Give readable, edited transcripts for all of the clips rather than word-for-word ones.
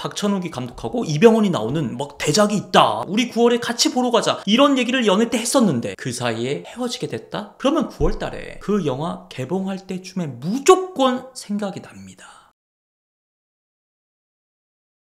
박찬욱이 감독하고 이병헌이 나오는 막 대작이 있다, 우리 9월에 같이 보러 가자, 이런 얘기를 연애 때 했었는데 그 사이에 헤어지게 됐다? 그러면 9월 달에 그 영화 개봉할 때쯤에 무조건 생각이 납니다.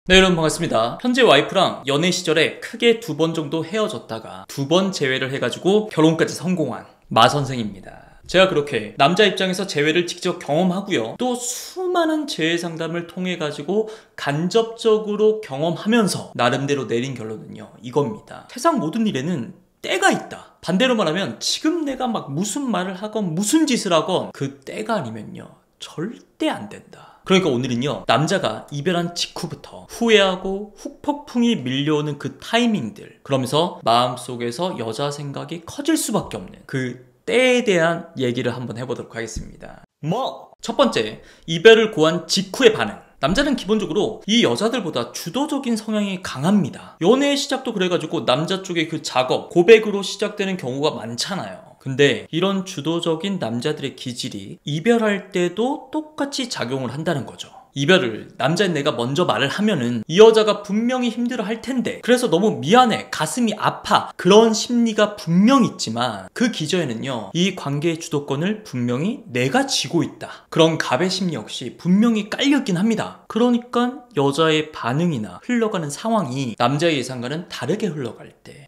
네, 여러분 반갑습니다. 현재 와이프랑 연애 시절에 크게 2번 정도 헤어졌다가 2번 재회를 해가지고 결혼까지 성공한 마선생입니다. 제가 그렇게 남자 입장에서 재회를 직접 경험하고요, 또 수많은 재회 상담을 통해 가지고 간접적으로 경험하면서 나름대로 내린 결론은요, 이겁니다. 세상 모든 일에는 때가 있다. 반대로 말하면 지금 내가 막 무슨 말을 하건 무슨 짓을 하건 그 때가 아니면요 절대 안 된다. 그러니까 오늘은요, 남자가 이별한 직후부터 후회하고 후폭풍이 밀려오는 그 타이밍들, 그러면서 마음속에서 여자 생각이 커질 수밖에 없는 그 때에 대한 얘기를 한번 해보도록 하겠습니다. 첫 번째, 이별을 고한 직후의 반응. 남자는 기본적으로 이 여자들보다 주도적인 성향이 강합니다. 연애의 시작도 그래가지고 남자 쪽의 그 작업, 고백으로 시작되는 경우가 많잖아요. 근데 이런 주도적인 남자들의 기질이 이별할 때도 똑같이 작용을 한다는 거죠. 이별을 남자인 내가 먼저 말을 하면은 이 여자가 분명히 힘들어 할 텐데, 그래서 너무 미안해, 가슴이 아파, 그런 심리가 분명히 있지만 그 기저에는요, 이 관계의 주도권을 분명히 내가 쥐고 있다, 그런 갑의 심리 역시 분명히 깔려있긴 합니다. 그러니까 여자의 반응이나 흘러가는 상황이 남자의 예상과는 다르게 흘러갈 때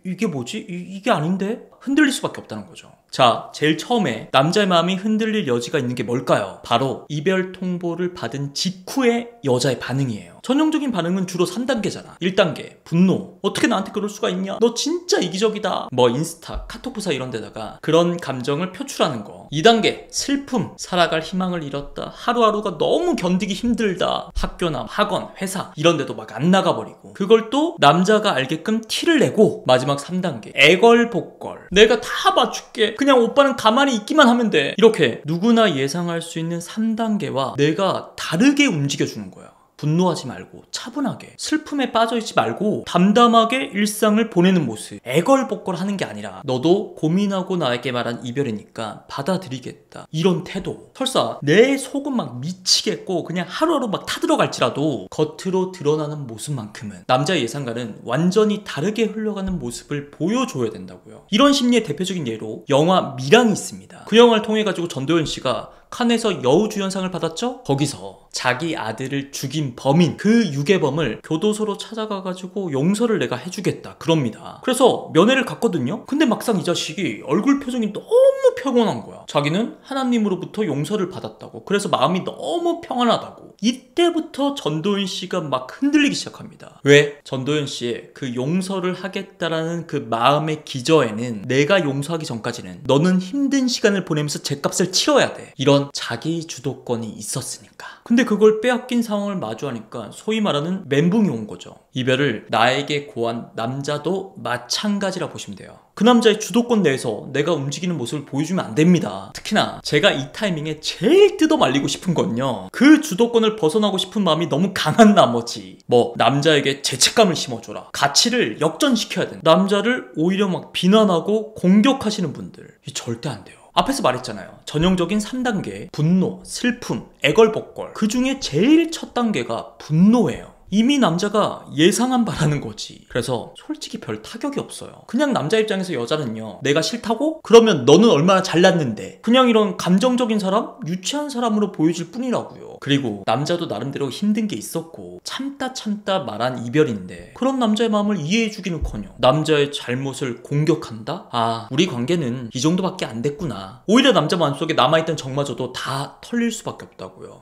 이게 뭐지? 이게 아닌데? 흔들릴 수밖에 없다는 거죠. 자, 제일 처음에 남자의 마음이 흔들릴 여지가 있는 게 뭘까요? 바로 이별 통보를 받은 직후의 여자의 반응이에요. 전형적인 반응은 주로 3단계잖아. 1단계, 분노. 어떻게 나한테 그럴 수가 있냐? 너 진짜 이기적이다. 뭐 인스타, 카톡부사 이런 데다가 그런 감정을 표출하는 거. 2단계, 슬픔. 살아갈 희망을 잃었다. 하루하루가 너무 견디기 힘들다. 학교나 학원, 회사 이런 데도 막 안 나가버리고, 그걸 또 남자가 알게끔 티를 내고, 마지막 3단계, 애걸복걸. 내가 다 봐줄게, 그냥 오빠는 가만히 있기만 하면 돼. 이렇게 누구나 예상할 수 있는 3단계와 내가 다르게 움직여주는 거야. 분노하지 말고 차분하게, 슬픔에 빠져있지 말고 담담하게 일상을 보내는 모습. 애걸복걸 하는 게 아니라 너도 고민하고 나에게 말한 이별이니까 받아들이겠다, 이런 태도. 설사 내 속은 막 미치겠고 그냥 하루하루 막 타들어갈지라도 겉으로 드러나는 모습만큼은 남자의 예상과는 완전히 다르게 흘러가는 모습을 보여줘야 된다고요. 이런 심리의 대표적인 예로 영화 미랑이 있습니다. 그 영화를 통해 가지고 전도연 씨가 칸에서 여우주연상을 받았죠? 거기서 자기 아들을 죽인 범인, 그 유괴범을 교도소로 찾아가가지고 용서를 내가 해주겠다 그럽니다. 그래서 면회를 갔거든요? 근데 막상 이 자식이 얼굴 표정이 너무 평온한 거야. 자기는 하나님으로부터 용서를 받았다고, 그래서 마음이 너무 평안하다고. 이때부터 전도연 씨가 막 흔들리기 시작합니다. 왜? 전도연 씨의 그 용서를 하겠다라는 그 마음의 기저에는 내가 용서하기 전까지는 너는 힘든 시간을 보내면서 죗값을 치러야 돼, 이런 자기 주도권이 있었으니까. 근데 그걸 빼앗긴 상황을 마주하니까 소위 말하는 멘붕이 온 거죠. 이별을 나에게 고한 남자도 마찬가지라 보시면 돼요. 그 남자의 주도권 내에서 내가 움직이는 모습을 보여주면 안 됩니다. 특히나 제가 이 타이밍에 제일 뜯어 말리고 싶은 건요, 그 주도권을 벗어나고 싶은 마음이 너무 강한 나머지 남자에게 죄책감을 심어줘라, 가치를 역전시켜야 된다, 남자를 오히려 막 비난하고 공격하시는 분들, 이 절대 안 돼요. 앞에서 말했잖아요. 전형적인 3단계, 분노, 슬픔, 애걸복걸. 그 중에 제일 첫 단계가 분노예요. 이미 남자가 예상한 바라는 거지. 그래서 솔직히 별 타격이 없어요. 그냥 남자 입장에서 여자는요, 내가 싫다고? 그러면 너는 얼마나 잘났는데, 그냥 이런 감정적인 사람? 유치한 사람으로 보여질 뿐이라고요. 그리고 남자도 나름대로 힘든 게 있었고 참다 말한 이별인데, 그런 남자의 마음을 이해해주기는커녕 남자의 잘못을 공격한다? 아, 우리 관계는 이 정도밖에 안 됐구나. 오히려 남자 마음속에 남아있던 정마저도 다 털릴 수밖에 없다고요.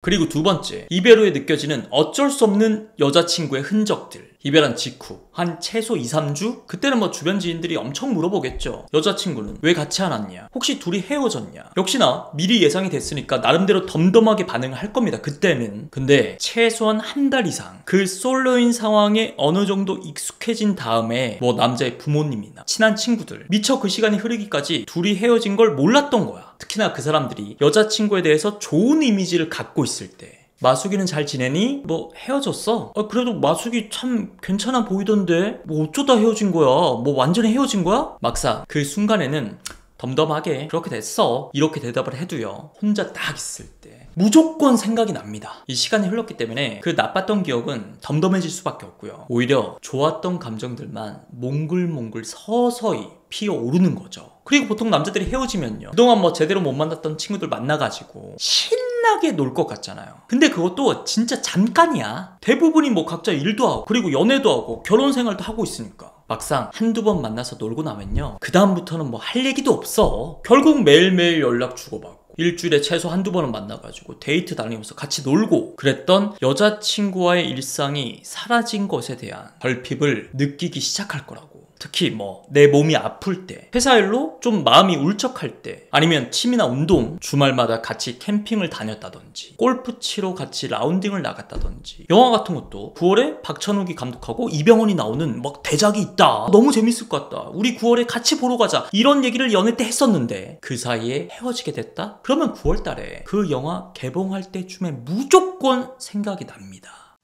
그리고 두 번째, 이별 후에 느껴지는 어쩔 수 없는 여자친구의 흔적들. 이별한 직후 한 최소 2-3주? 그때는 뭐 주변 지인들이 엄청 물어보겠죠. 여자친구는 왜 같이 안 왔냐? 혹시 둘이 헤어졌냐? 역시나 미리 예상이 됐으니까 나름대로 덤덤하게 반응을 할 겁니다, 그때는. 근데 최소한 한 달 이상 그 솔로인 상황에 어느 정도 익숙해진 다음에 남자의 부모님이나 친한 친구들, 미처 그 시간이 흐르기까지 둘이 헤어진 걸 몰랐던 거야. 특히나 그 사람들이 여자친구에 대해서 좋은 이미지를 갖고 있을 때, 마숙이는 잘 지내니? 헤어졌어? 그래도 마숙이 참 괜찮아 보이던데? 어쩌다 헤어진 거야? 완전히 헤어진 거야? 막상 그 순간에는 덤덤하게 그렇게 됐어, 이렇게 대답을 해도요, 혼자 딱 있을 때 무조건 생각이 납니다. 이 시간이 흘렀기 때문에 그 나빴던 기억은 덤덤해질 수밖에 없고요. 오히려 좋았던 감정들만 몽글몽글 서서히 피어오르는 거죠. 그리고 보통 남자들이 헤어지면요, 그동안 뭐 제대로 못 만났던 친구들 만나가지고 신나게 놀 것 같잖아요. 근데 그것도 진짜 잠깐이야. 대부분이 뭐 각자 일도 하고 그리고 연애도 하고 결혼 생활도 하고 있으니까 막상 한두 번 만나서 놀고 나면요, 그 다음부터는 뭐 할 얘기도 없어. 결국 매일매일 연락 주고받고 일주일에 최소 한두 번은 만나가지고 데이트 다니면서 같이 놀고 그랬던 여자친구와의 일상이 사라진 것에 대한 결핍을 느끼기 시작할 거라고. 특히 뭐 내 몸이 아플 때, 회사 일로 좀 마음이 울적할 때, 아니면 취미나 운동, 주말마다 같이 캠핑을 다녔다든지 골프 치러 같이 라운딩을 나갔다든지, 영화 같은 것도 9월에 박찬욱이 감독하고 이병헌이 나오는 막 대작이 있다, 너무 재밌을 것 같다, 우리 9월에 같이 보러 가자, 이런 얘기를 연애 때 했었는데 그 사이에 헤어지게 됐다? 그러면 9월 달에 그 영화 개봉할 때쯤에 무조건 생각이 납니다.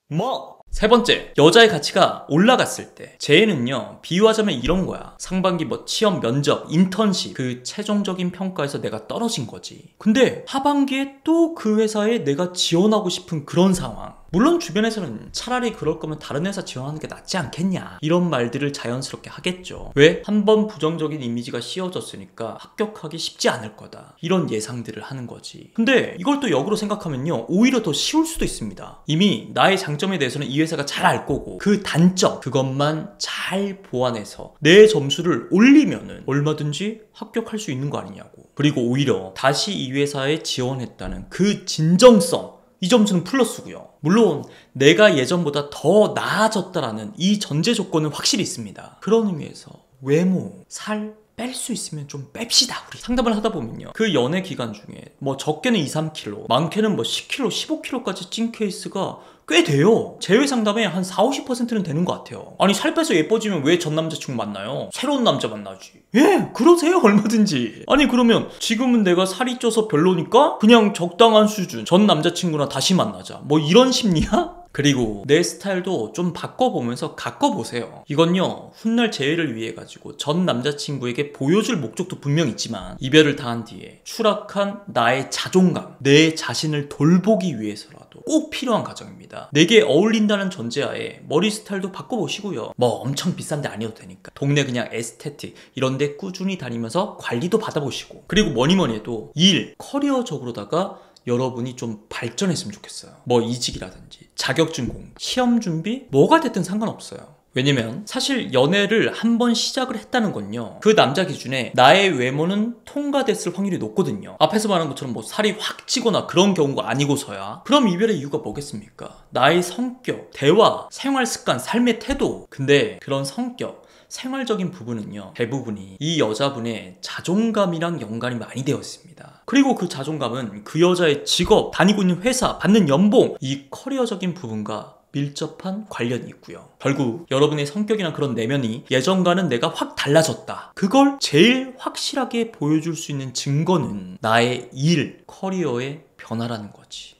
세 번째, 여자의 가치가 올라갔을 때. 재해는요, 비유하자면 이런 거야. 상반기 뭐 취업, 면접, 인턴십, 그 최종적인 평가에서 내가 떨어진 거지. 근데 하반기에 또 그 회사에 내가 지원하고 싶은 그런 상황. 물론 주변에서는 차라리 그럴 거면 다른 회사 지원하는 게 낫지 않겠냐, 이런 말들을 자연스럽게 하겠죠. 왜? 한번 부정적인 이미지가 씌워졌으니까 합격하기 쉽지 않을 거다, 이런 예상들을 하는 거지. 근데 이걸 또 역으로 생각하면요, 오히려 더 쉬울 수도 있습니다. 이미 나의 장점에 대해서는 이 회사가 잘 알 거고 그 단점, 그것만 잘 보완해서 내 점수를 올리면은 얼마든지 합격할 수 있는 거 아니냐고. 그리고 오히려 다시 이 회사에 지원했다는 그 진정성, 이 점수는 플러스고요. 물론 내가 예전보다 더 나아졌다라는 이 전제 조건은 확실히 있습니다. 그런 의미에서 외모, 살 뺄 수 있으면 좀 뺍시다. 우리 상담을 하다 보면요, 그 연애 기간 중에 뭐 적게는 2-3kg, 많게는 뭐 10kg, 15kg까지 찐 케이스가 꽤 돼요. 제외 상담에 한 40-50%는 되는 것 같아요. 아니, 살 빼서 예뻐지면 왜 전 남자친구 만나요? 새로운 남자 만나지. 예, 그러세요, 얼마든지. 아니, 그러면 지금은 내가 살이 쪄서 별로니까 그냥 적당한 수준, 전 남자친구나 다시 만나자, 뭐 이런 심리야? 그리고 내 스타일도 좀 바꿔보면서 가꿔보세요. 이건요, 훗날 재회를 위해 가지고 전 남자친구에게 보여줄 목적도 분명 있지만 이별을 당한 뒤에 추락한 나의 자존감, 내 자신을 돌보기 위해서라도 꼭 필요한 과정입니다. 내게 어울린다는 전제하에 머리 스타일도 바꿔보시고요. 뭐 엄청 비싼 데 아니어도 되니까 동네 그냥 에스테틱 이런 데 꾸준히 다니면서 관리도 받아보시고, 그리고 뭐니뭐니 해도 일, 커리어적으로다가 여러분이 좀 발전했으면 좋겠어요. 뭐 이직이라든지 자격증 공부, 시험 준비, 뭐가 됐든 상관없어요. 왜냐면 사실 연애를 한번 시작을 했다는 건요, 그 남자 기준에 나의 외모는 통과됐을 확률이 높거든요. 앞에서 말한 것처럼 뭐 살이 확 찌거나 그런 경우가 아니고서야. 그럼 이별의 이유가 뭐겠습니까? 나의 성격, 대화, 생활 습관, 삶의 태도. 근데 그런 성격, 생활적인 부분은요, 대부분이 이 여자분의 자존감이랑 연관이 많이 되어 있습니다. 그리고 그 자존감은 그 여자의 직업, 다니고 있는 회사, 받는 연봉, 이 커리어적인 부분과 밀접한 관련이 있고요. 결국 여러분의 성격이나 그런 내면이 예전과는 내가 확 달라졌다, 그걸 제일 확실하게 보여줄 수 있는 증거는 나의 일, 커리어의 변화라는 거지.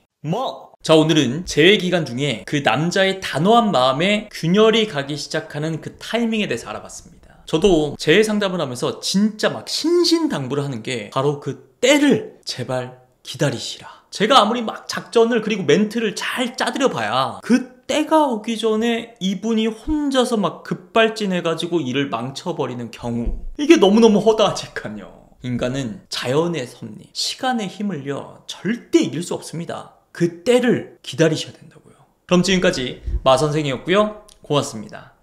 자, 오늘은 재회 기간 중에 그 남자의 단호한 마음에 균열이 가기 시작하는 그 타이밍에 대해서 알아봤습니다. 저도 재회 상담을 하면서 진짜 막 신신당부를 하는 게 바로 그 때를 제발 기다리시라. 제가 아무리 막 작전을 그리고 멘트를 잘 짜드려 봐야 그 때가 오기 전에 이분이 혼자서 막 급발진해가지고 일을 망쳐버리는 경우, 이게 너무너무 허다하니까요. 인간은 자연의 섭리, 시간의 힘을요 절대 이길 수 없습니다. 그 때를 기다리셔야 된다고요. 그럼 지금까지 마선생이었고요. 고맙습니다.